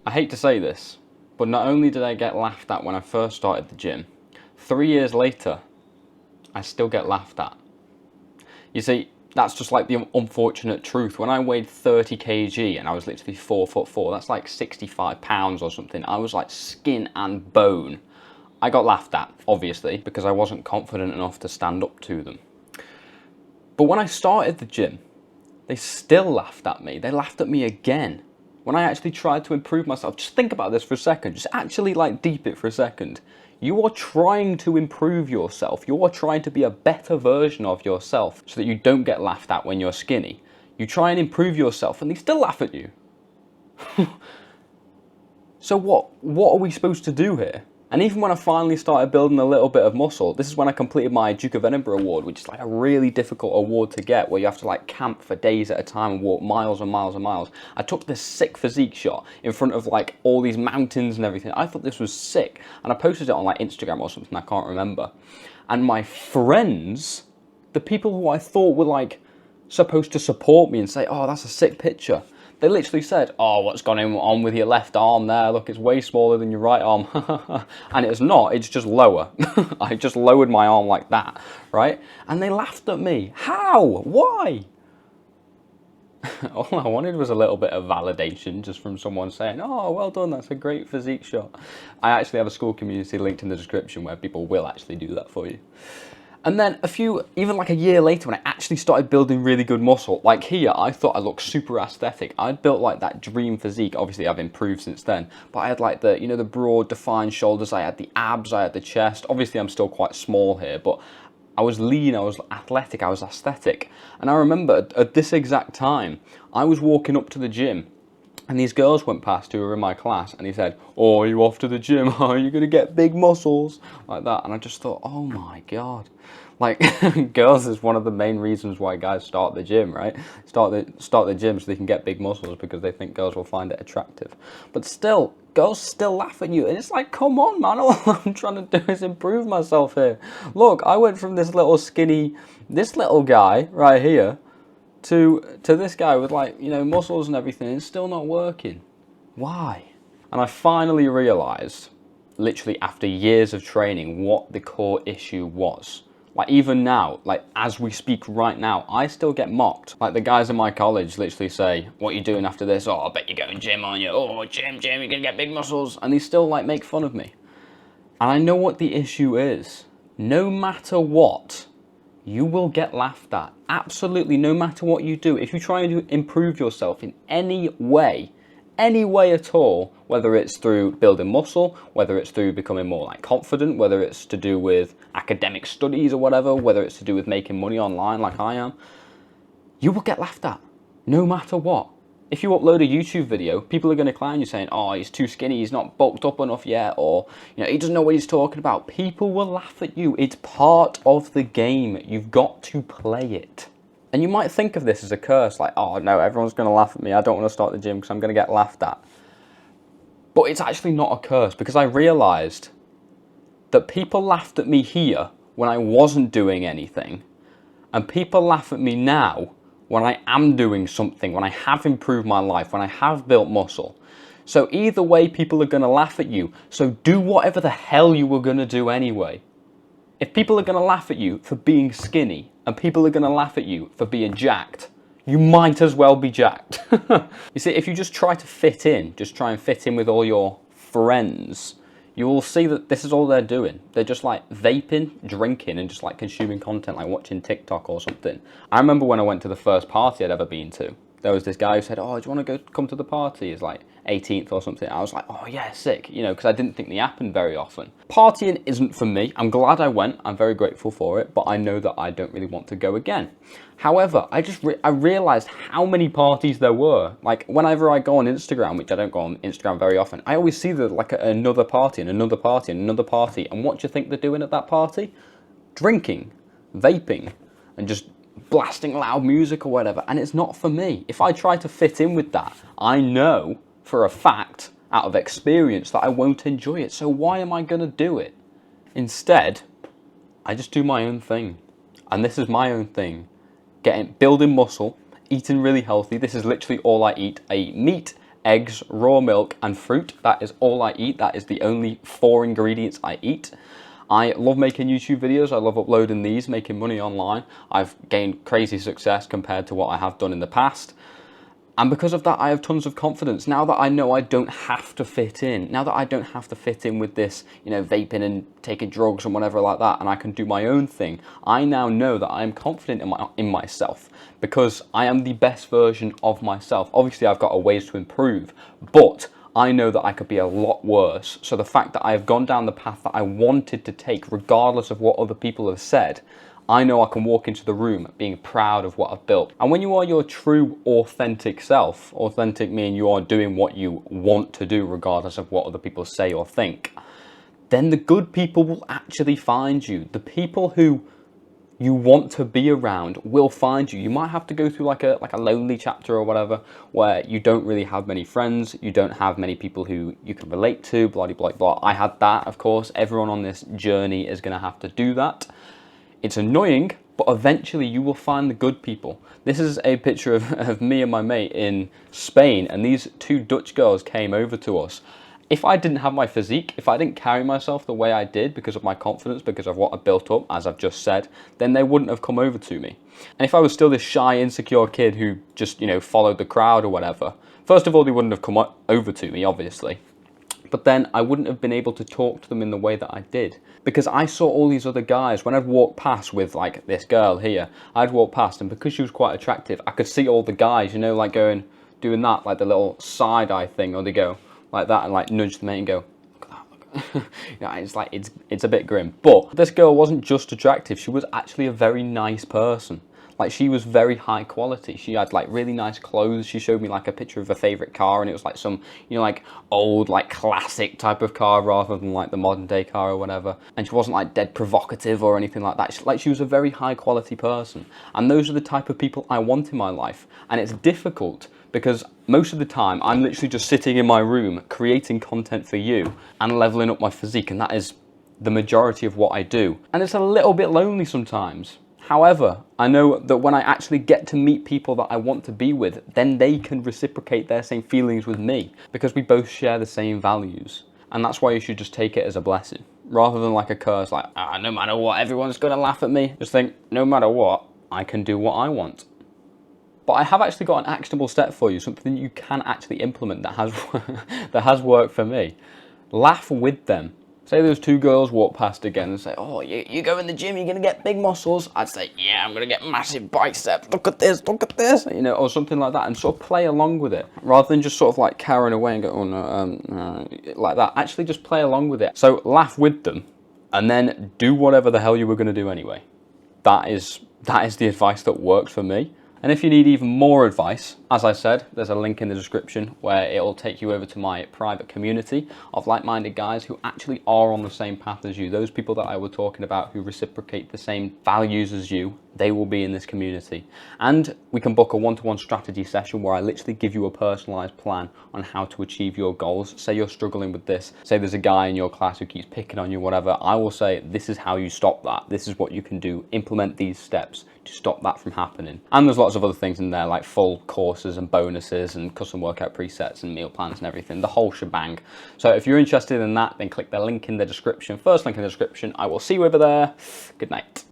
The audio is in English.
I hate to say this, but not only did I get laughed at when I first started the gym, 3 years later, I still get laughed at. You see, that's just like the unfortunate truth. When I weighed 30 kg and I was literally 4'4", that's like 65 pounds or something. I was like skin and bone. I got laughed at, obviously, because I wasn't confident enough to stand up to them. But when I started the gym, they still laughed at me. They laughed at me again. When I actually tried to improve myself, just think about this for a second. Just actually like deep it for a second. You are trying to improve yourself. You are trying to be a better version of yourself so that you don't get laughed at when you're skinny. You try and improve yourself and they still laugh at you. So what are we supposed to do here? And even when I finally started building a little bit of muscle, this is when I completed my Duke of Edinburgh award, which is like a really difficult award to get, where you have to like camp for days at a time and walk miles and miles and miles. I took this sick physique shot in front of like all these mountains and everything. I thought this was sick. And I posted it on like Instagram or something, I can't remember. And my friends, the people who I thought were like supposed to support me and say, oh, that's a sick picture, they literally said, oh, what's gone on with your left arm there? Look, it's way smaller than your right arm. And it's not, it's just lower. I just lowered my arm like that, right? And they laughed at me. How? Why? All I wanted was a little bit of validation just from someone saying, oh, well done, that's a great physique shot. I actually have a school community linked in the description where people will actually do that for you. And then even like a year later when I actually started building really good muscle, like here, I thought I looked super aesthetic. I'd built like that dream physique. Obviously I've improved since then, but I had like the broad defined shoulders. I had the abs, I had the chest. Obviously I'm still quite small here, but I was lean, I was athletic, I was aesthetic. And I remember at this exact time, I was walking up to the gym and these girls went past who were in my class and he said, oh, are you off to the gym? Are you going to get big muscles? Like that. And I just thought, oh my God. Like, girls is one of the main reasons why guys start the gym, right? Start the gym so they can get big muscles because they think girls will find it attractive. But still, girls still laugh at you. And it's like, come on, man. All I'm trying to do is improve myself here. Look, I went from this little guy right here, to this guy with like, muscles and everything, and it's still not working. Why? And I finally realized, literally after years of training, what the core issue was. Like even now, like as we speak right now, I still get mocked. Like the guys in my college literally say, what are you doing after this? Oh, I bet you're going gym, aren't you? Oh, gym, you're gonna get big muscles. And they still like make fun of me. And I know what the issue is. No matter what, you will get laughed at. Absolutely, no matter what you do. If you try and improve yourself in any way at all, whether it's through building muscle, whether it's through becoming more like confident, whether it's to do with academic studies or whatever, whether it's to do with making money online like I am, you will get laughed at, no matter what. If you upload a YouTube video, people are going to clown you saying, oh, he's too skinny, he's not bulked up enough yet, or he doesn't know what he's talking about. People will laugh at you. It's part of the game. You've got to play it. And you might think of this as a curse, like, oh no, everyone's going to laugh at me. I don't want to start the gym because I'm going to get laughed at. But it's actually not a curse, because I realized that people laughed at me here when I wasn't doing anything, and people laugh at me now when I am doing something, when I have improved my life, when I have built muscle. So either way, people are going to laugh at you. So do whatever the hell you were going to do anyway. If people are going to laugh at you for being skinny, and people are going to laugh at you for being jacked, you might as well be jacked. You see, if you just try to fit in, just try and fit in with all your friends, you will see that this is all they're doing. They're just like vaping, drinking, and just like consuming content, like watching TikTok or something. I remember when I went to the first party I'd ever been to, there was this guy who said, oh, do you want to come to the party? It's like 18th or something. I was like, oh yeah, sick, because I didn't think they happened very often. Partying isn't for me. I'm glad I went. I'm very grateful for it, but I know that I don't really want to go again. However, I realized how many parties there were. Like whenever I go on Instagram, which I don't go on Instagram very often, I always see another party and another party and another party. And what do you think they're doing at that party? Drinking, vaping, and just blasting loud music or whatever. And it's not for me. If I try to fit in with that, I know for a fact, out of experience, that I won't enjoy it. So why am I going to do it? Instead, I just do my own thing. And this is my own thing. Building muscle, eating really healthy. This is literally all I eat. I eat meat, eggs, raw milk, and fruit. That is all I eat. That is the only 4 ingredients I eat. I love making YouTube videos. I love uploading these, making money online. I've gained crazy success compared to what I have done in the past. And because of that, I have tons of confidence. Now that I know I don't have to fit in, now that I don't have to fit in with this, vaping and taking drugs and whatever like that, and I can do my own thing, I now know that I am confident in myself because I am the best version of myself. Obviously, I've got a ways to improve, but I know that I could be a lot worse. So the fact that I have gone down the path that I wanted to take, regardless of what other people have said, I know I can walk into the room being proud of what I've built. And when you are your true, authentic self, authentic meaning you are doing what you want to do regardless of what other people say or think, then the good people will actually find you. The people who you want to be around will find you. You might have to go through like a lonely chapter or whatever, where you don't really have many friends, you don't have many people who you can relate to, blah, blah, blah. I had that, of course. Everyone on this journey is going to have to do that. It's annoying, but eventually you will find the good people. This is a picture of me and my mate in Spain, and these 2 Dutch girls came over to us. If I didn't have my physique, if I didn't carry myself the way I did because of my confidence, because of what I built up, as I've just said, then they wouldn't have come over to me. And if I was still this shy, insecure kid who just, followed the crowd or whatever, first of all, they wouldn't have come over to me, obviously. But then I wouldn't have been able to talk to them in the way that I did. Because I saw all these other guys, when I'd walk past with like this girl here, I'd walk past, and because she was quite attractive, I could see all the guys, like doing that, like the little side eye thing, or they go like that and like nudge the mate and go, look at that, look. It's like, it's a bit grim. But this girl wasn't just attractive, she was actually a very nice person. Like, she was very high quality. She had like really nice clothes. She showed me like a picture of her favorite car, and it was like some, like old, like classic type of car rather than like the modern day car or whatever. And she wasn't like dead provocative or anything like that. She was a very high quality person. And those are the type of people I want in my life. And it's difficult because most of the time I'm literally just sitting in my room creating content for you and leveling up my physique. And that is the majority of what I do. And it's a little bit lonely sometimes. However, I know that when I actually get to meet people that I want to be with, then they can reciprocate their same feelings with me because we both share the same values. And that's why you should just take it as a blessing rather than like a curse, like, no matter what, everyone's going to laugh at me. Just think, no matter what, I can do what I want. But I have actually got an actionable step for you, something you can actually implement that has worked for me. Laugh with them. Say those 2 girls walk past again and say, oh, you go in the gym, you're going to get big muscles. I'd say, yeah, I'm going to get massive biceps. Look at this, or something like that. And sort of play along with it rather than just sort of like cowering away and go, oh, no, like that. Actually just play along with it. So laugh with them and then do whatever the hell you were going to do anyway. That is the advice that works for me. And if you need even more advice, as I said, there's a link in the description where it'll take you over to my private community of like-minded guys who actually are on the same path as you. Those people that I was talking about who reciprocate the same values as you, they will be in this community. And we can book a one-to-one strategy session where I literally give you a personalized plan on how to achieve your goals. Say you're struggling with this. Say there's a guy in your class who keeps picking on you, whatever. I will say, this is how you stop that. This is what you can do. Implement these steps to stop that from happening. And there's lots of other things in there like full courses and bonuses and custom workout presets and meal plans and everything, the whole shebang. So if you're interested in that, then click the link in the description, first link in the description. I will see you over there. Good night.